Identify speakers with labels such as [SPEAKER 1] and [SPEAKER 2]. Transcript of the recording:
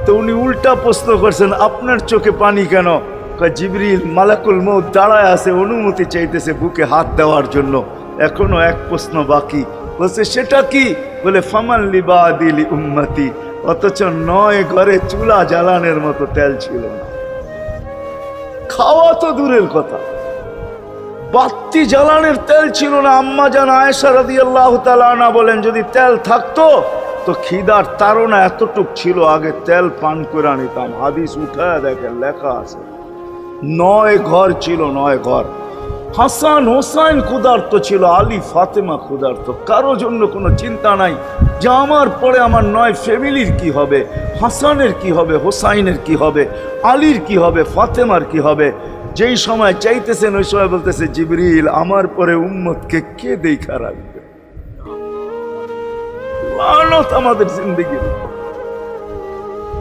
[SPEAKER 1] তো উনি উল্টা প্রশ্ন করছেন, আপনার চোখে পানি কেন? জিবরিল মালাকুল মউত দাঁড়ায় আছে, অনুমতি চাইতেছে বুকে হাত দেওয়ার জন্য। এখনো এক প্রশ্ন বাকি। বলছে সেটা কি? বলে ফামান লিবাদিল উম্মতি। অথচ 9 ঘরে চুলা জ্বালানোর মতো তেল ছিল না। খাওয়া তো দূরের কথা, বাতি জ্বালানোর তেল ছিল না। আম্মা জান আয়েশা রাদিয়াল্লাহু তাআলা আনহা বলেন, যদি তেল থাকতো তো খিদার তাড়না এতটুক ছিল, আগে তেল পান করে নিতাম। হাদিস উঠায় দেখেন, লেখা আছে 9 ঘর ছিল, 9 ঘর। হাসান হোসাইন ক্ষুধার্ত ছিল, আলী ফাতেমা ক্ষুধার্ত। কারো জন্য কোনো চিন্তা নাই যে আমার পরে আমার 9 ফ্যামিলির কি হবে, হাসানের কি হবে, হোসাইনের কি হবে, আলীর কি হবে, ফাতেমার কি হবে। যেই সময় চাইতেছেন ওই সময় বলতেছে, জিবরিল আমার পরে উম্মতকে কে দেখা রাখবে? লানত আমাদের জিন্দেগির।